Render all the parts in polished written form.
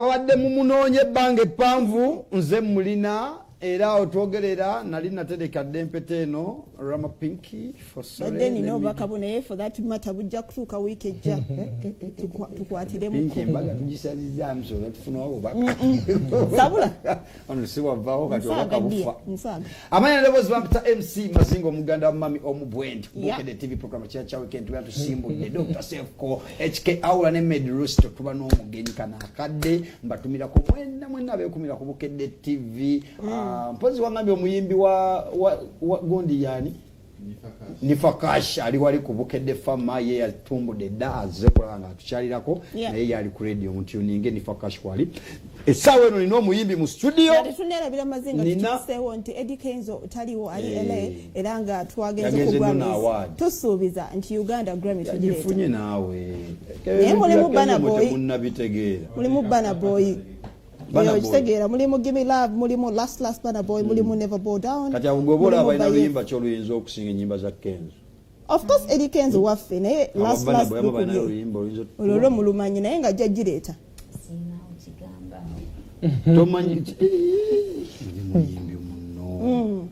abadde mumunonye bange panvu nze mulina era otwogerera nali natereka dempete eno Rahmah Pinky for sorry then no bakabone for that matter bujja kutuka week ejja tukwatire mu Pinky mbaga tujisaliza amso tufuna wabo baka sabula ono siwa vao katoka bufa msaga amanya levels bampita MC Mazingo muganda mami omubwendi kubukede TV program cha weekend we tusimbu the Dr. Sefco HK Aula ne Med Rooster tuba no mugenyi kana akadde mbatumira ko mwena bekumira kubukede TV mpozi wangambi omuyimbi wa gondi yani Nifakash ali wali kubukedde fama ye yatumbudde daze kulanga tukyalirako naye yali ku radio mutuninge Nifakash kwali esawe eno nino omuyimbi mu studio tunera bila mazinga tukisewo nti Eddie Kenzo taliwo ali LA era nga twagenze ku Grammys tusuubiza nti Uganda Grammy tugifunye nawe mulimu bana boy munnabitegeera mulimu bana boy Segera mulimu Give Me Love mulimu Last Bana Boy mulimu Never Bow Down kati abugobola abayina biyimba kyoluyinza okusinga ennyimba za Kenzo of course Eddie Kenzo waffe naye Last olwo mulumanyi naye nga jjajireta tomanyi muyimbi muno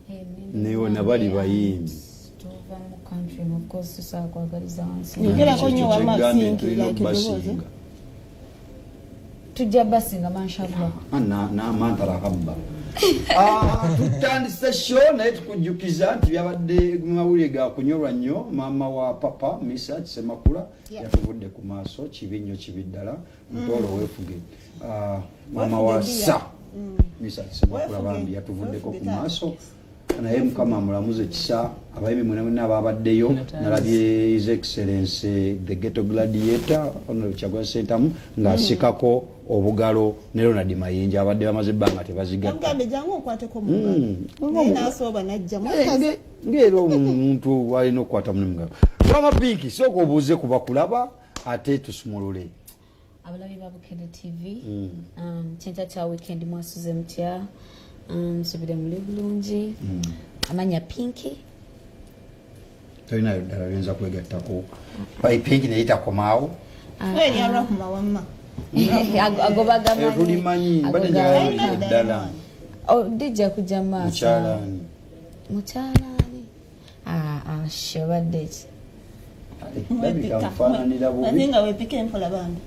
neyo nabali bayimbi of course tusakwagaliza wansi ngera konyo wa masingi like tujja basinga mashallah na mantara kabba tutandise show naye tukujukiza nti byabadde mawulire ga kunyolwa nnyo mama wa papa Misa Semakula yatuvudde ku maaso kibinyo kibiddala ntolo wefuge mama wa sa Misa Semakula bambi yatuvuddeko ku maaso naye mukama mulamuze kisa abayimbi mwena ababaddeyo nalabye His Excellency the Ghetto Gladiator ono Chagwa Centamu ng'asikako obugalo ne Ronald Mayinja abadde bamaze bbanga tebazigatta ngambe jangu okwateko mugalo nasoba najja mwakaze ngero omuntu walina okukwata mulimu Rahmah Pinky soko obuuze kuba kulaba ate tusumulule abalabi babukede TV kinta kya weekend mwasuze mutya subire muli bulungi amanya Pinky toina ddala benza kwegattako pai Pinky neyita komaawo kweli Rahmah wamma agobaga tulimanyi mbadde njagala ddala dijja kujja maaso mukyalaani shobadde ki nga wepika empola bambi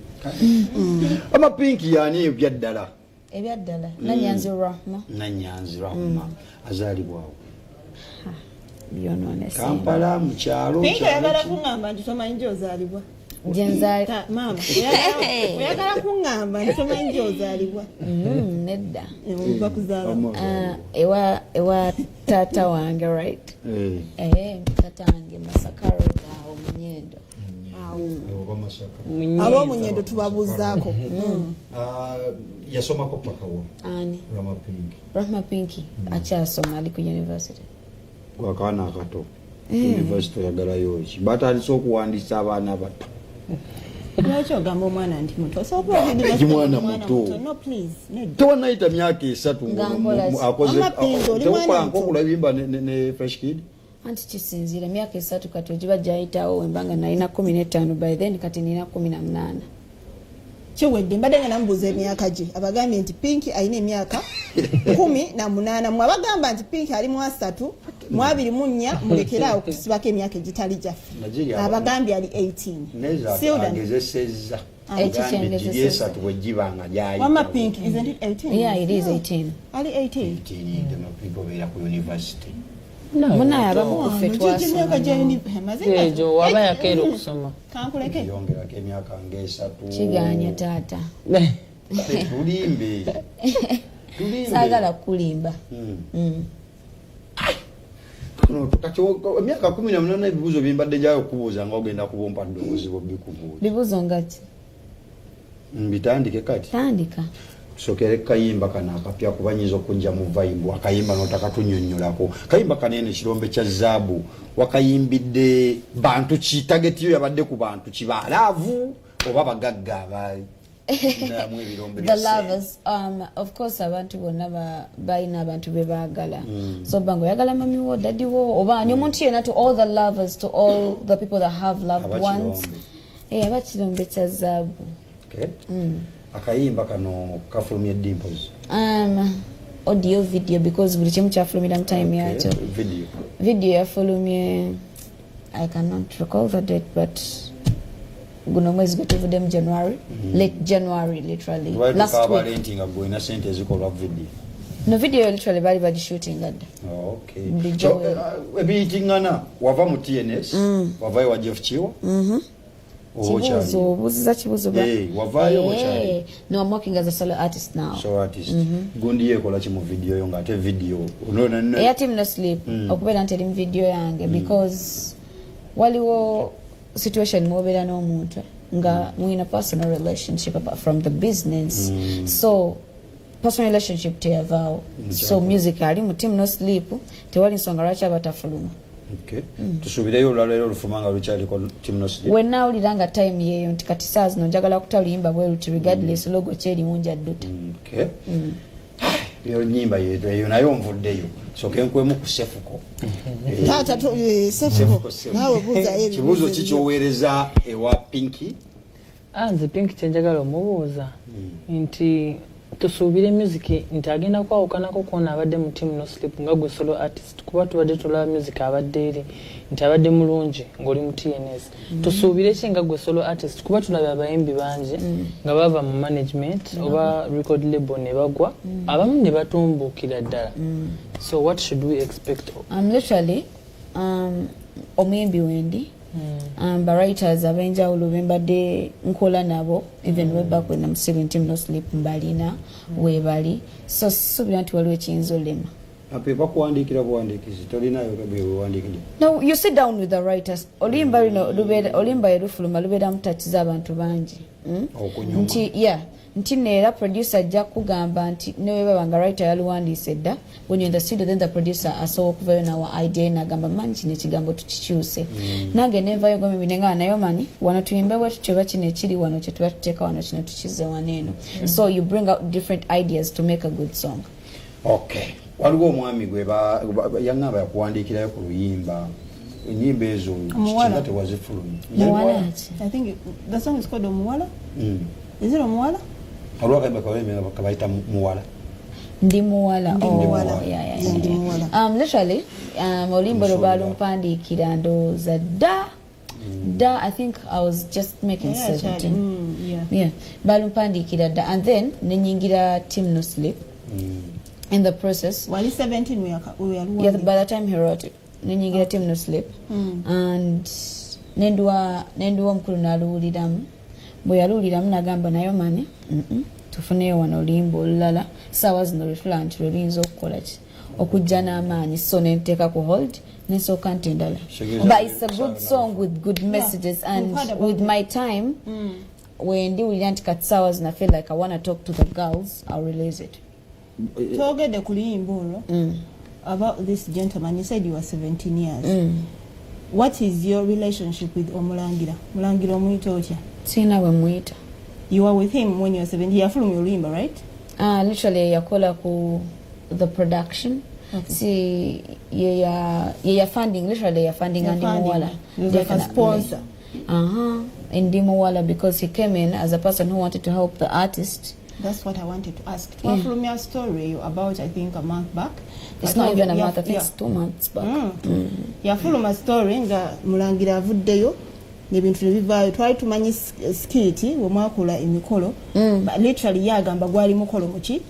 Rahmah Pinky yani ebyaddala ebyaddala Nanyanzi Rahmah azaalibwawo byonone Kampala mu kyalo Pinky ayagala kuŋŋamba nti tomanyi nti ozaalibwa mama oyagala kuŋŋamba nti tomanyi nti ozaalibwa nedda ova kuzaala ewa taata wange right taata wange Masakaro awo Munyendo ab'omunyendo tubabuuzaako yasomako pakawo ani Rahmah Pinky akyasoma ali ku university gwakaana akato university oyagalayo ki batandise okuwandiisa abaana bato lwaki ogamba omwana nti muto mwana muto towanayita myaka 3 akozetekola nkokola ebimba ne fresh kid anti kisinzira myaka 3 kati ogiba gyayitawo wembanga nalina 15 by then kati nina 18 kiwedde mbadde nga namubuuza emyaka gye abagambye nti Pinky alina emyaka 18 mwabagamba nti Pinky ali mu 3 mu 24 mulekeraawo okusibako emyaka egitali gyaffe abagambye ali 18 Rahmah Pinky isn't it 18? Yeah, it is 18 ali 18 muna abamukufe ejo waba yakeera okusoma kankuleke yongerako emyaka ng'esatu kiganya taata tulimbe saagala kulimba emyaka 18 ebibuuzo bimbadde gyayo okubuuza nga ogenda kubompa ddoboozi bobikubuuza bibuuzo ngaki mbitandike kati tandika sokere kayimba kana akapya kubanyiza okujja mu vibe akayimba notakatunyonyolako kayimba kanene kirombe kya zaabu wakayimbidde bantu ki target yo yabadde ku bantu kibalavu oba bagagga abali the lovers of course abantu bonna bayina abantu bebaagala so bango yagala mami wo daddy wo oba nyomuntu yena to all the lovers to all the people that have loved ones abakirombe kya zaabu akayimba kano kafulumye Dimples audio video because buli kimu kyafulumira mu time yakyo video yafulumye I cannot recall the date but guno mwezi gutuvudde mu January late January literally last week ngagwina sente zikolwa video no video literally bali shooting that okay so ebitingana wava mu TNS wavayo wa Jeff Chiwa Chibuzo wavayo wachari no I'm working as a solo artist now gundi yekola ki mu video yo ngate video unaona ya team no sleep okubera nteli mu video yange because waliwo situation mobera no muntu nga mwina personal relationship apart from the business so personal relationship teyavaawo so music ali mu team no sleep tewali nsonga lwaki abatafuluma okay tusubireyo olwalero olufumanga lukyali ko team no sleep wenna oliranga time yeyo nti kati saa zino njagala kutaluyimba bwe luti regardless logo kyeri munja dduta okay yo nyimba yeyo nayo mvuddeyo so kenkwemu ku sefuko tata to sefuko nawe buza ebi kibuzo kichowereza ewa Pinky nze Pinky kyenjagala omubuuza nti tusuubire music nti agenda kwawukanako kwona abadde mu team no sleep nga gwe solo artist kuba tubadde tulaba music abadde eri nti abadde mulungi ng'oli mu TNS tusuubire ki nga gwe solo artist kuba tulaba abayimbi bangi nga bava mu management oba record label ne bagwa abamu ne batumbuukira ddala so what should we expect literally omuyimbi wendi the writers abenjawulo bembadde nkola nabo even way back when I'm still in team no sleep mbalina webali so subira nti waliwo ekiyinza olema apepa kuwandiikira buwandiikizi tolinayo kabebuwandiikire no you sit down with the writers olimba lino olimba erufuluma lubeera mutakiza abantu bangi nti nti neera producer ajja kugamba nti newe babanga writer yaluwandiise dda when you're in the studio then the producer asobola okuvayo nawa idea nagamba manyi kino ekigambo tukikyuse nange nevayo gomibinenga nayo mani wano tuyimbe bwatu kyeba kino ekiri wano kyetuba tuteeka wano kino tukize waneeno so you bring out different ideas to make a good song okay waliwo omwami gwe yaŋŋamba yakuwandiikirayo ku luyimba enyimba ezo kinga tewazifulumye I think the song is called Omuwala is it Omuwala olwakayimba kabayita muwala ndi muwala literally oluyimba lwe balumpandiikira ndowooza dda I think I was just making 17 balumpandiikira dda and then nenyingira team no sleep in the process wali 17 yeah, by the time he wrote it nenyingira team no sleep and nenduwa omukulu naluwuliramu bwe yaluwuliramu nagamba nayo mani tufuneyo wano oluyimba olulala saawa zino lwetula nti lwe luyinza okukola ki okujja n'amaanyi so nenteeka ku hold nensooka nti endala but it's a good song with good messages and with my time when ndiwulira nti kati saawa zino I feel like I want to talk to the girls I'll release it twogedde ku luyimba olwo about this gentleman you said you were 17 years what is your relationship with Omulangira omuyita otya sina bwe muyita you were with him when you were 17 yafulumya oluyimba right literally yakola ku the production see yeah funding literally ya funding and Muwala like a sponsor and Muwala because he came in as a person who wanted to help the artist. That's what I wanted to ask. From your story about I think a month back. It's not even a month, I think it's 2 months back. Yeah, from story nga Mulangira avuddeyo nebintu nebivaayo twali tumanyi skiti wemwakola emikolo but literally yagamba gwali mukolo muki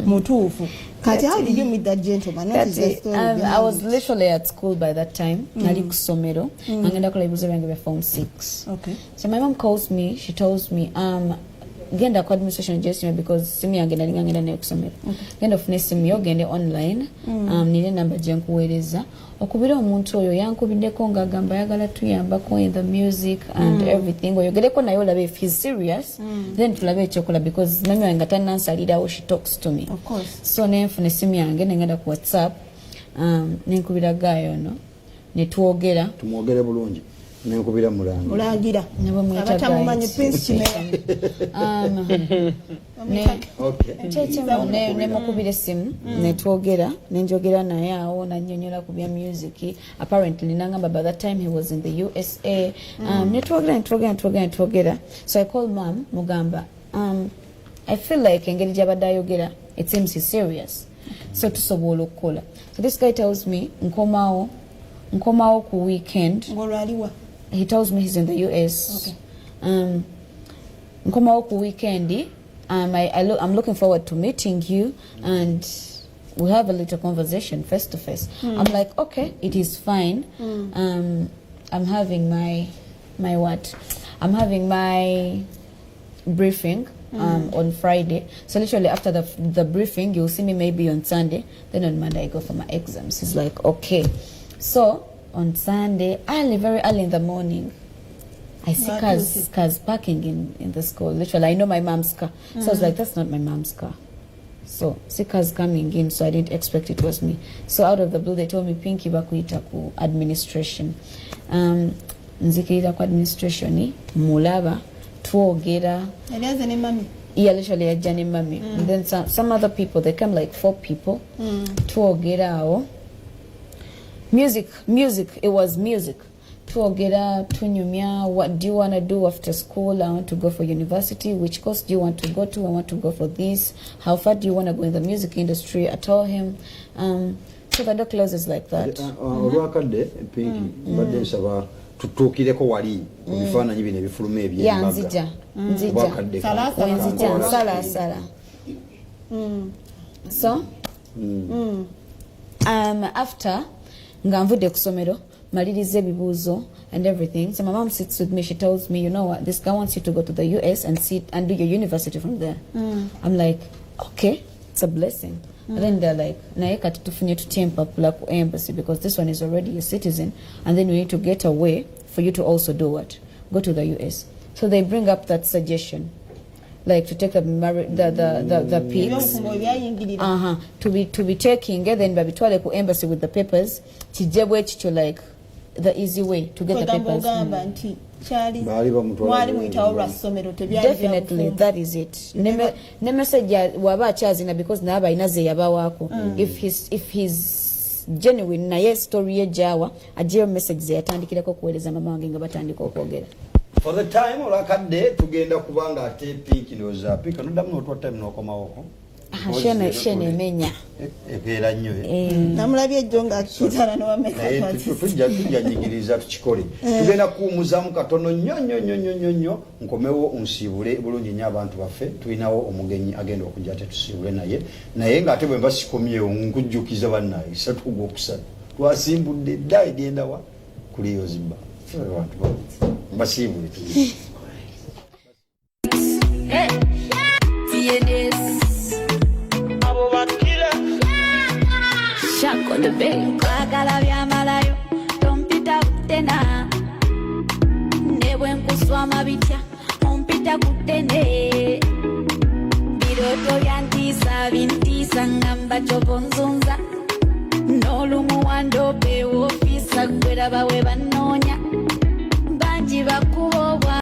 mutuufu kati how did you meet that gentleman? What is the story? I was literally at school by that time nali ku ssomero ngenda kola ebibuzo byange bya form 6 okay so my mom calls me, she tells me genda ku administration just because simu yange nali ngenda nayo kusomera genda ofune simu yo gende online nine number gye nkuweereza okubira omuntu oyo yankubiddeko ng'agamba ayagala tuyambako in the music and everything oyogereko naye olabe if he's serious then tulabe ekyokola because mami wange nga tannansalirawo she talks to me of course so nenfuna esimu yange nengenda ku whatsapp nenkubira gaayo no netwogera tumwogere bulungi nenkubira mulanga olagira abatamumanyi prince kimera nemukubira essimu netwogera nenjogera naye awo nannyonnyola ku bya music apparently nangamba by that time he was in the USA netwogera so I called mom mugamba I feel like engeri gy'abadde ayogera, it seems he's serious. So tusobola okukola. So this guy tells me nkomawo ku weekend. Ngolwaliwa. He tells me he's in the US. Okay. Nkomawo ku weekend. I'm looking forward to meeting you and we have a little conversation face to face. I'm like, okay, it is fine. I'm having my what? I'm having my briefing on Friday. So literally after the briefing, you'll see me maybe on Sunday. Then on Monday I go for my exams. He's like, okay. So on Sunday, very early in the morning, I see cars parking in the school. Literally, I know my mom's car. So I was like, that's not my mom's car. So see cars coming in, so I didn't expect it was me. So out of the blue, they told me, Pinky bakuita ku administration. Nzikirira ku administration, mulaba, twogera. Eliaze ne mami. Yeah, literally ajja ne mami. And then some other people, they came like 4 people. Twogera. Music, it was music. Twogera, tunyumya, what do you want to do after school? I want to go for university. Which course do you want to go to? I want to go for this. How far do you want to go in the music industry? I told him. So the door closes like that. Olwakadde Pinky badde nsaba tutuukireko wali ku bifaananyi bino ebifuluma eby'embaga. Nzija. Sala. So after nga nvudde ku ssomero maliriza ebibuuzo and everything. So my mom sits with me. She tells me, you know what, this guy wants you to go to the US and sit and do your university from there. I'm like, okay, it's a blessing. And then they're like, naye kati tufunye tutye empapula ku embassy because this one is already a citizen and then we need to get a way for you to also do what? Go to the US. So they bring up that suggestion. Like to take the pics to be taking and then babitwale ku embassy with the papers kijebwe chicho like the easy way to get the papers. Definitely that is it. Ne message waba achazina because naba inaze yabawako. If he's genuine na ye story ye jawa ajiyo message ze yatandikireko kueleza mama wange nga batandika okwogera. For the time olakadde tugenda kubanga ate Pinky ndoza pika noddamu otwa time nokomawoko. Shene menya. Ekeera nnyo. Namulabye ejjo nga kitana no wameka. Tujja nyigiriza tukikole. Tugenda kuwumuzaamu katono nnyo nkomewo nsiibule bulungi nnyo abantu baffe. Tulinawo omugenyi agenda okujja ate tusiibule naye ng'ate bwe mba sikomyewo nkujjukiza bannaye 3 Ogwokusatu. Twasimbudde dda egenda wa kuliyo zimba. Abantu basiibule. Shako the big kwagala byamalayo tompita kutena nebwe nkuswama bitya ompita kutene biroto byantisa bintisa ngamba kyobonzunza n'olumu wandope wofisa gwera bawe banna